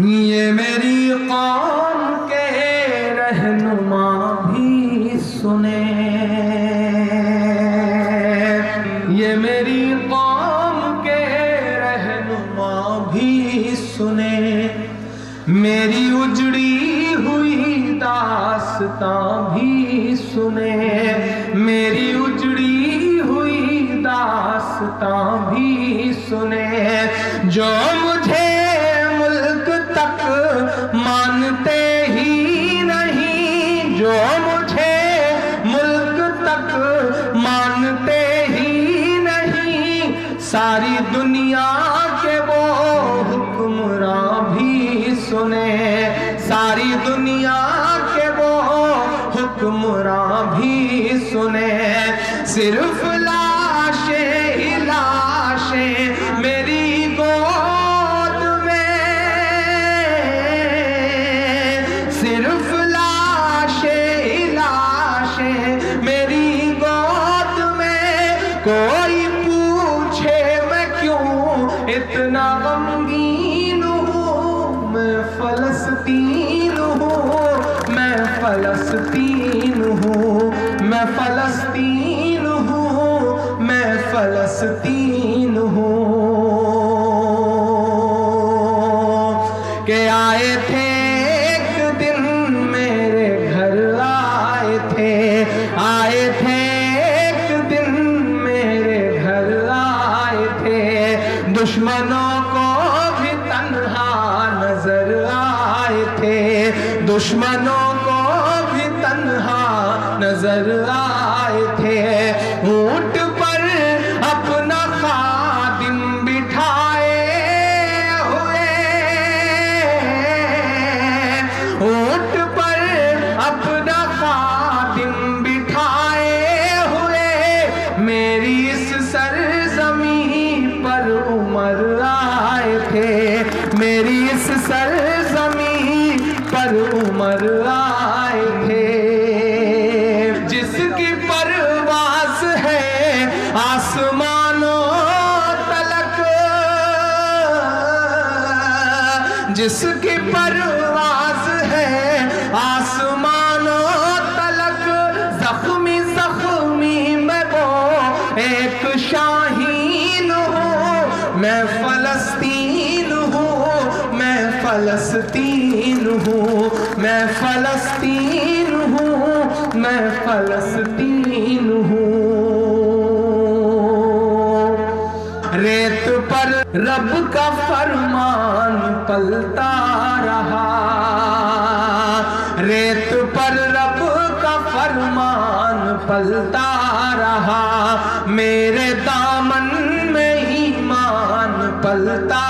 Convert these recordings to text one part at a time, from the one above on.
ये मेरी कौम के रहनुमा भी सुने, ये मेरी कौम के रहनुमा भी सुने, मेरी उजड़ी हुई दास्तां भी सुने, मेरी उजड़ी हुई दास्तां भी सुने। जो मुझे मुल्क तक मानते ही नहीं, जो मुझे मुल्क तक मानते ही नहीं, सारी दुनिया के वो हुक्मरां भी सुने, सारी दुनिया के वो हुक्मरां भी सुने। सिर्फ लाशें ही लाशें मेरी गोद में, सिर्फ लाशें ही लाशें मेरी गोद में। कोई पूछे मैं क्यों इतना गमगीन हूँ, मैं फलस्तीन हूँ, मैं फलस्तीन हूँ, मैं फलस्तीन हूँ, मैं फलस्तीन हूँ। के आए थे एक दिन मेरे घर, आए थे, आए थे एक दिन मेरे घर, आए थे। दुश्मनों को भी तन्हा नजर आए थे, दुश्मनों को भी तन्हा नजर आए थे। ऊंट पर अपना खादिम बिठाए हुए, ऊंट पर अपना खादिम बिठाए हुए, मेरी इस सरजमीं पर उमर आए थे, मेरी इस सरजमीं पर उमर आए थे। जिसकी परवाज़ है आसमानों तलक, जिसकी परवाज़ है आसमानों तलक, जख्मी जख्मी मैं वो एक शाहीन हूँ, मैं फलस्तीन हूँ, मैं फलस्तीन हूँ, मैं फलस्तीन हूँ, मैं फलस्तीन हूँ। रेत पर रब का फरमान पलता रहा, रेत पर रब का फरमान पलता रहा, मेरे दामन में ईमान पलता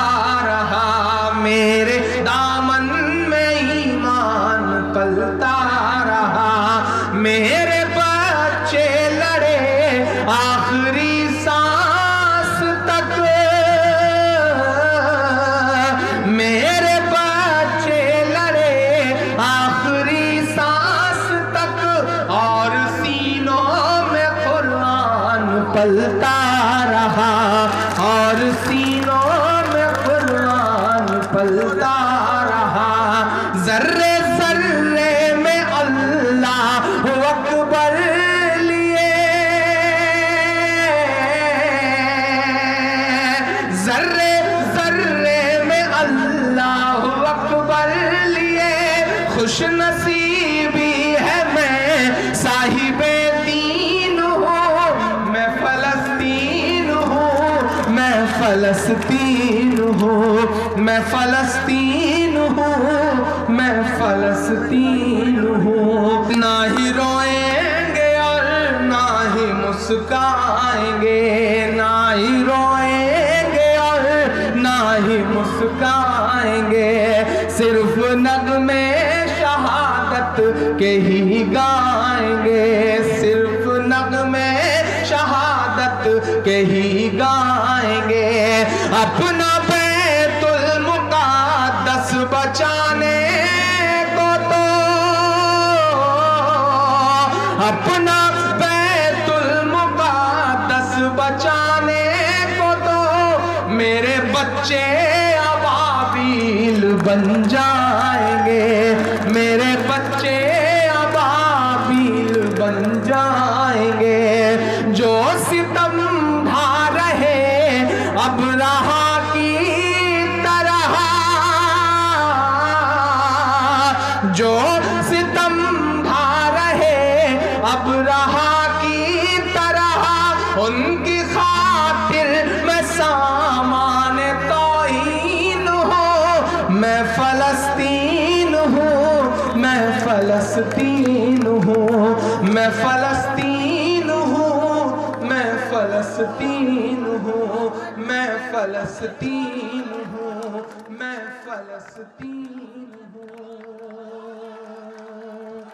रहा, मेरे दामन में ईमान पलता रहा। मेरे बच्चे लड़े आखिरी सांस तक, मेरे बच्चे लड़े आखिरी सांस तक, और सीनों में कुरान पलता रहा, और सीनों में कुरान पलता रहा। जर्रे जर्रे में अल्लाह अकबर लिए, जर्रे जर्रे में अल्लाह अकबर लिए। खुश नसीबी है मैं साहिबे दीन हूँ, मैं फलस्तीन हूँ, मैं फलस्तीन हूँ, मैं फलस्तीन हूँ, मैं फलस्तीन हूँ। ना ही रोएंगे और ना ही मुस्काएंगे, ना ही रोएंगे और ना ही मुस्काएंगे, सिर्फ नगमे शहादत के ही गाएंगे, सिर्फ नगमे शहादत के ही गाएंगे। अपना बैतुल मुक़द्दस बचाने को तो, अपना बैतुल मुक़द्दस बचाने को तो मेरे बच्चे अबाबील बन जाएंगे, मेरे बच्चे अबाबील बन जाएंगे। जो सितम ढा रहे अब रहा की तरह, जो सितम ढा रहे अब रहा की तरह, उनकी खातिर मैं सामान तौहीन हूँ। मैं फलस्तीन हूँ, मैं फलस्तीन हूँ, मैं फलस्तीन हूँ, मैं फलस्तीन हूँ, मैं फलस्तीन हूँ, मैं फलस्तीन।